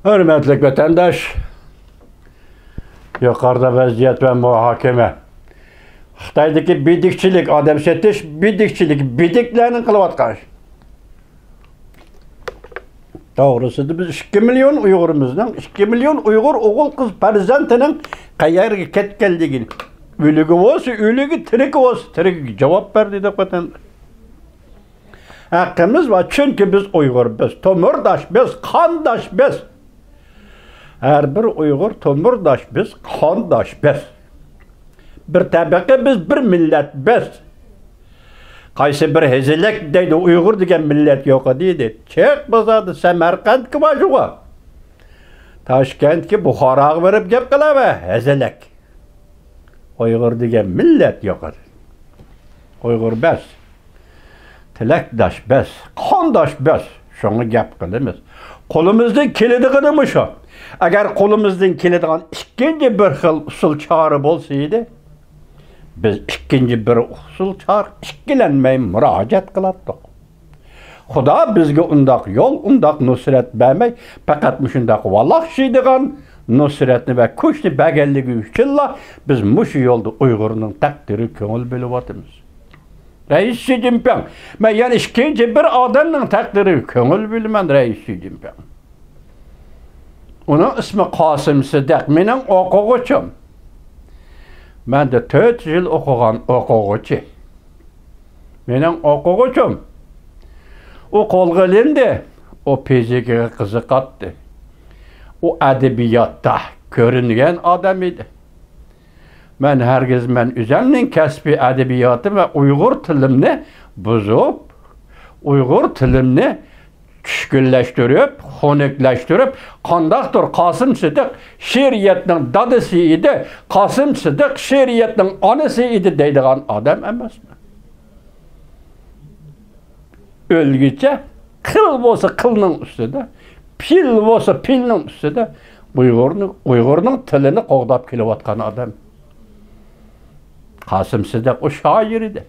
Hürmetli vatandaş, yukarıda vaziyet ve muhakeme. Xitoydagi bidikçilik, adam setiş, bidikçilik, bidiklerini kılıvatkan. Doğrusu biz 2 milyon Uygurumuzdan, 2 milyon Uygur oğul kız farzandının qayerga ketganligini, ölügi olsa, ölügi, tiriki olsa, tiriki cevap verdi de vatandaş. Hakkımız var çünkü biz Uygur, biz tomurdaş, biz kandaş, biz. Her bir Uygur tomurdaş, biz kandaş, biz. Bir tabaka biz, bir millet biz. Qaysi bir hezilek deydi, Uygur degen millet yok deydi. Çek bazadı, Semerkant ki başuğa. Taşkent ki Bukhara'a verip gep kılaba, hezilek. Uygur degen millet yok deydi. Uygur biz. Tilekdaş biz, kandaş biz. Şunu gep kılımız. Kolumuzdan kilidi şu. Eğer kolumuzdan kilidi ikinci bir xil usul çağrı bolsaydı, biz ikinci bir usul çağrı ikkilenmey müracaat kılattık. Xuda bizge undaq yol, undaq nusret vermey, fakat müşundaq vallah şeydiğen nusretini ve kuşni begelligi üçünla biz muşu yolda Uygur'un takdiri köngül bölüp atımız. Reis Xi Jinping, ben yani ikinci bir adamın takdiri köngül bilmen Reis Xi Jinping. Onun ismi Kasım Sıddık, benim okuğuçum. Ben de 4 yıl okuğan okuğuçu. Benim okuğuçum. O kolgalinde, o pezike kızı kattı. O edebiyatta görüngen adam idi. Ben herkes üzerinden kesbi edebiyatı ve Uygur tilimni bozup, Uygur tilimni çüşkülleştirip, honikleştirip, kandaqdır Kasım Sıddık şiiriyetinin dadısı idi, Kasım Sıddık şiiriyetinin anısı idi deydiğen adam emas mı? Ölgüçe, kıl olsa kılının üstüde, pil olsa pilinin üstüde, Uygur'un tilini qoğdap kelivatkan adam. Kasım Sıddık o şair idi.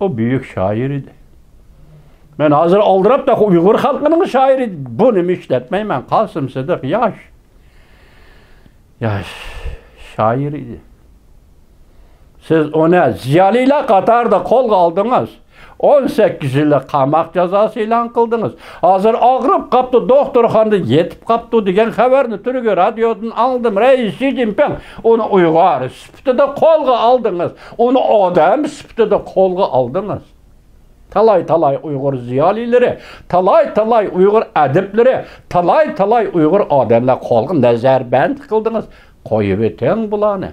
O büyük şair idi. Ben hazır aldırıp da Uygur halkının şairi bunu işletmeyin ben. Kasım Sıddık yaş şair idi. Siz ona ziyalıyla Katar'da kol aldınız. 18 yıllık qamaq cezası ilan kıldınız. Hazır ağrıp kaptı, doktorxanda yetip kaptı degen haberini Türkiye radyodan aldım. Reis Xi Jinping onu Uygar sıftıda kolga aldınız. Onu adam sıftıda kolga aldınız. Talay Uygur ziyalileri, talay Uygur edipleri, talay Uygur adamlar kolga nazarband kıldınız. Koyup eten bulanı.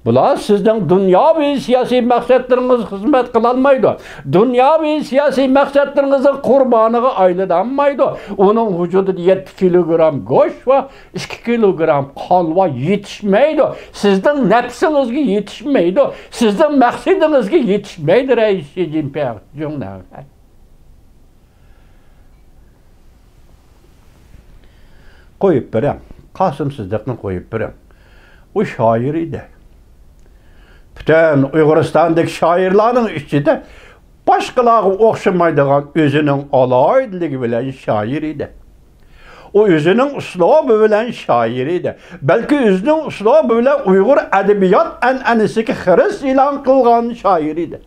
Bular sizden dünyavi siyasi maksatlarınız hizmet kılanmaydı. Dünyavi siyasi maksatlarınızın kurbanığı aylıdanmaydı. Onun vücudu 7 kilogram goş ve 2 kilogram kalva yetişmeydi. Sizden nefsinizge yetişmeydi. Sizden maksidinizge yetişmeydi Reis Xi Jinping. Koyup berem. Kasım Sıddık'ını koyup berem. O şair idi. Bütün Uyguristan'daki şairlerin içinde başkaları okşamaydığın özünün alaydılığı bilen şair idi. O özünün üslubu bilen şair idi. Belki özünün üslubu bilen Uygur edebiyat en'anisiki hırs ilan kılgan şair idi.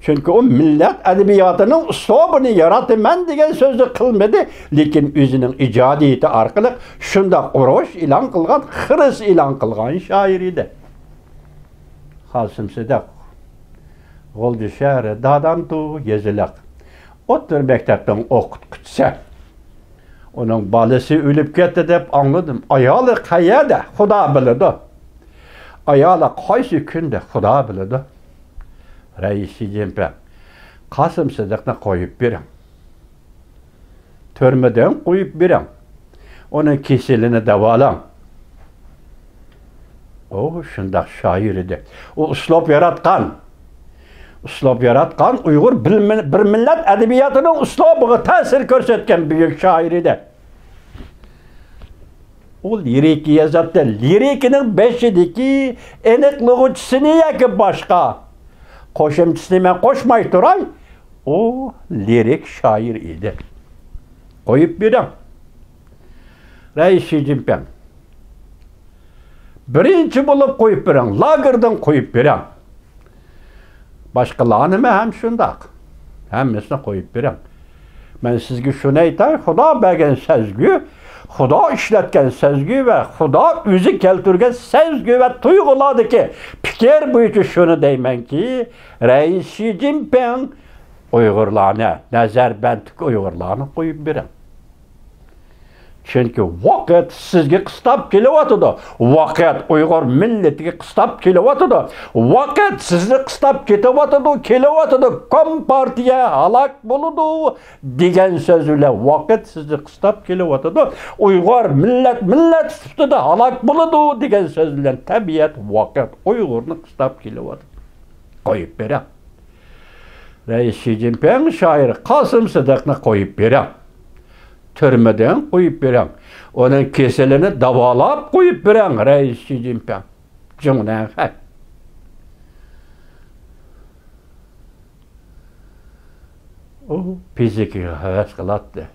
Çünkü o millet edebiyatının üslubunu yaratımen degen sözü kılmadı. Lekin özünün icadiyeti arkalık şunda uruş ilan kılgan, hırs ilan kılgan şair idi. Kasım Sıddık. Oldu şehre dağdan tuğ gezilak. Otur mektepten okutsa. Onun balısı ölüp gitti deyip anladım. Ayalı kayada Xuda bilidi. Ayalı kaysi günde Xuda bilidi. Reis Xi Jinping. Kasım Sıddık'ını koyup birin. Törmeden koyup birin. Onun kesilini davalan. O şundak şair idi. O üslop yaratkan Uygur bir millet edebiyatının üslubuna tesir körsetken büyük şair idi. O lirik yazatdı. Lirikinin beşideki enik lüğütçisini yeki başka. Koşumçısını ben koşmay duray. O lirik şair idi. Koyup birem. Reis Xi Jinping. Birinci bulup koyup birem. Lagerdan koyup birem. Başkalarını hem şundak. Hemmisine koyup birem. Ben sizge şunu aytay, Xudo bergen sezgi, Xudo işletken sezgi ve Xudo özü keltirgen sezgi ve tuyg'ulardagi fikir bo'yicha şunu deymen ki, Reis Xi Jinping Uyg'urlarni, nazarbandlik Uyg'urlarni qo'yib beradi. Chunki vaqt sizga qistab kelyapti. Vaqt Uyg'ur millatiga qistab kelyapti. Vaqt sizni qistab kelyapti. Kompartiya halok bo'ladi degan so'z bilan vaqt sizni qistab kelyapti. Uyg'ur millat ustida halok bo'ladi degan so'z bilan tabiat vaqt Uyg'urni qistab kelyapti. Qo'yib beradi. Reis Xi Jinping shoir Qosim Sidiqni qo'yib beradi. Türmeden koyup veren. Onun keselini davalap koyup veren Reis Xi Jinping. Cümle hep. O fiziki heves kılattı.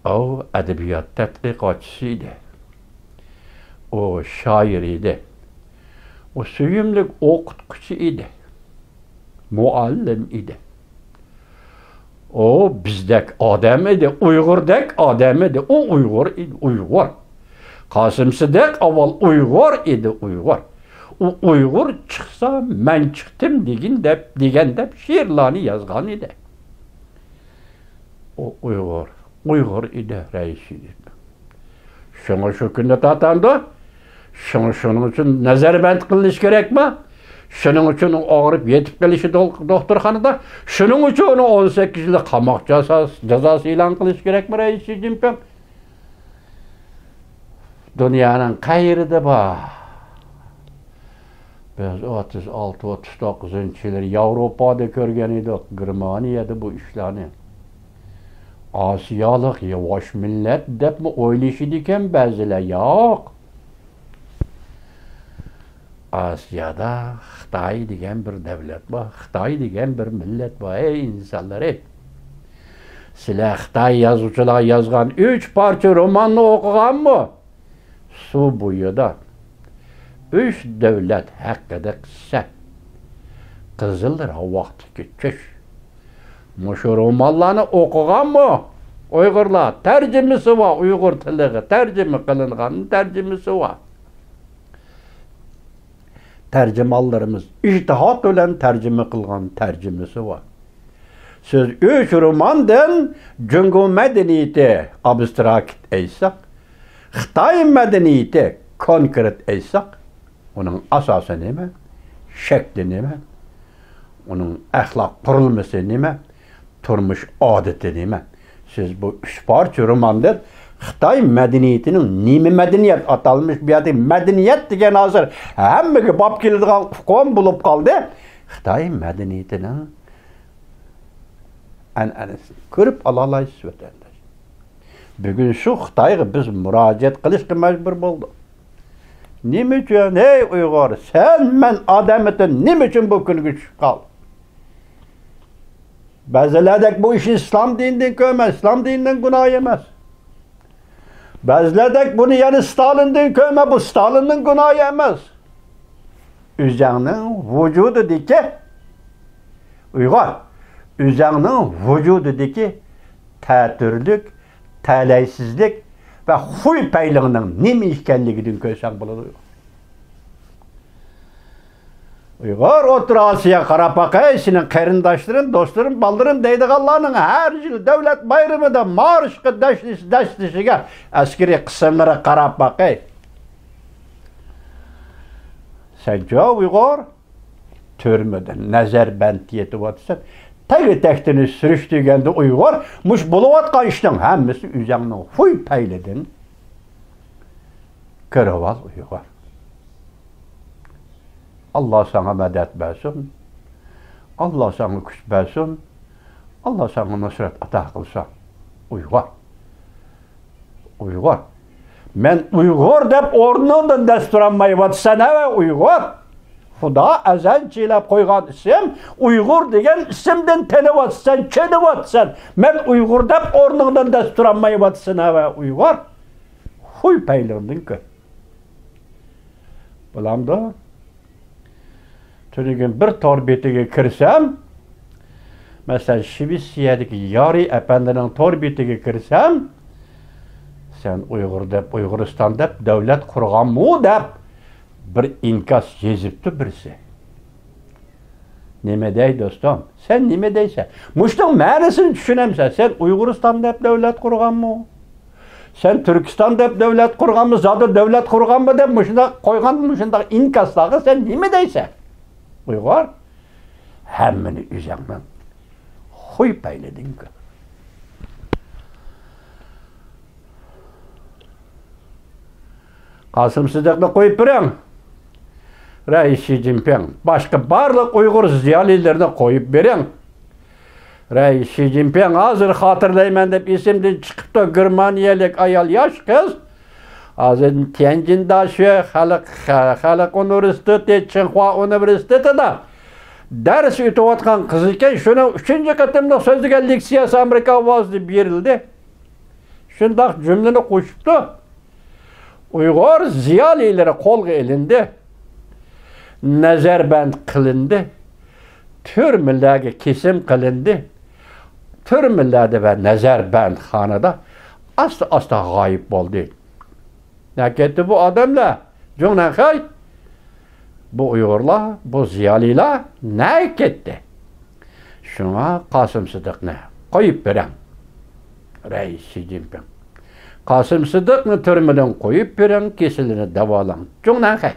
O edebiyat tetkiqatçısıydı. O şairiydi. O süyümlük okutkucu idi. Muallim idi. O bizdek adam idi, Uyg'urdek adam idi. O Uyg'ur idi, Uyg'ur. Qosim Sidiq avval Uyg'ur idi, Uyg'ur. O Uyg'ur chiqsa, men chiqdim degan deb she'rlarni yozgan edi. O Uyg'ur idi Reis Xi Jinping. Şunu şu kunda tatanda, şunun için nazarband qilinish kerakmi? Şunun için ağırıp yetip gelişi doktorxanada, şunun için onu 18 yılda qamoq cezası ilan qilish kerak mi Reis Xi Jinping? Dünyanın qayerida bor? Biz 36-39 yıllar Yevropada ko'rgan edik, Germaniyada bu ishlarni. Asiyalik yavaş millet deb mi o'ylashidi ekan ba'zilar? Yo'q. Asya'da Xitoy degan bir davlat bor, Xitoy degan bir millat bor. Ey insonlar, ey. Sizlar Xitoy yozuvchilar yozgan 3 parcha romanni o'qiganmi? Suv bo'yida 3 davlat haqida qissa. Qizil ravoqdagi tush. Mushu romanlarni o'qiganmi? Uyg'urlar tarjimasi bor, Uyg'ur tiliga tarjima qilingan tarjimasi bor. Tercümallarımız ijtihad bilen tercüme kılgan tercümesi var. Siz 3 romandan Cungo medeniyeti abstrakt etsek, Xitoy medeniyeti konkret etsek, onun asası neme, şekli neme, onun ahlak kurulması neme, turmuş adeti neme. Siz bu 3 parça romandan Xitoy medeniyetinin nimi medeniyet atalmış bir adı medeniyet degen hazır hemmiga bop keladigan qon bulup kaldı. Xitoy medeniyetinin an'anasini ko'rib alalaysiz vatandaş. Bugün şu Xitoyga biz murojaat qilishga majbur bo'ldik. Nima uchun ey Uyg'ur, sen men odamidan nima uchun bu kunga tushib qolding? Ba'zilardek bu ish islom dinidan ko'mas, islom dinidan gunoh emas. Bazılardek bunu yani Stalin'den köme, bu Stalin'den günahı yemez. Üzerinin vücududaki Uygur, üzerinin vücududaki tətürlük, tələysizlik ve huy peylığının nemi işkenliğinin köysen bulur Uygur. Uygur otur Asya Karapak'a senin qarindaşların, dostların, baldırın deydiğallarının her yıl devlet bayramında marşqı daşdişiga askeri kısımlara Karapak'a. Sen jo Uygur türmeden nazarband yetip otsan, tagi tektini sürüştürgende Uygur muş buluvatkan işten hemmisi üzerine huy peyledin. Kırıval Uygur. Allah sana medet versin. Allah sana güç versin. Allah sana nusret ata kılsa. Uygur. Uygur. Men Uygur dep ornundan desturanmayı vatsan ve Uygur. Xuda azal çiylep koygan isim, Uygur degen isimden tanıvatsan, çenivatsan, men Uygur dep ornundan desturanmayıvatsın hava Uygur. Huy paylıgındın ki. Bulamda, tünügün bir tor betiga kirsem, mesela Şivisiye'deki Yari Efendi'nin tor betiga kirsem, sen Uygur dep, Uyguristan dep, devlet kurgan mu dep, bir inkas yezipti birisi. Nime dey dostum? Sen nime deyse? Muştun ma'nisini düşünemsen, sen Uyguristan dep devlet kurgan mu? Sen Türkistan dep devlet kurgan mı? Zaten devlet kurgan mı dep muşunda koygan muşunda inkasları sen nime deyse? Uygur, hemmini üzermen. Huy payladın ki. Kasım Sıdık'la koyup biren, Reis Xi Jinping, başka barlık Uygur ziyalilerine koyup biren, Reis Xi Jinping hazır hatırlayman dep isimden çıkıp da Germaniyelik ayal yaş kız, hazır Tianjin'da Halk Üniversitesi, Tsinghua Üniversitesi da ders ötüvatkan kız iken şunu 3. katımda sözlüge leksiyası Amerika vazdı berildi. Şundak cümleni koşuptu. Uygur ziyalileri kolga elindi. Nazarband kılındı. Türmelerde kesim kılındı. Türmelerde ve Nazarband hanada asla gayip oldu. Ne gitti bu adamlar? Cüngnen kay? Bu Uygurlar, bu ziyaliler ne gitti? Şuna Kasım Sıdık'ını koyup veren Reis Xi Jinping. Kasım Sıdık'ını türmeden koyup veren kesilini davalan. Cüngnen kay?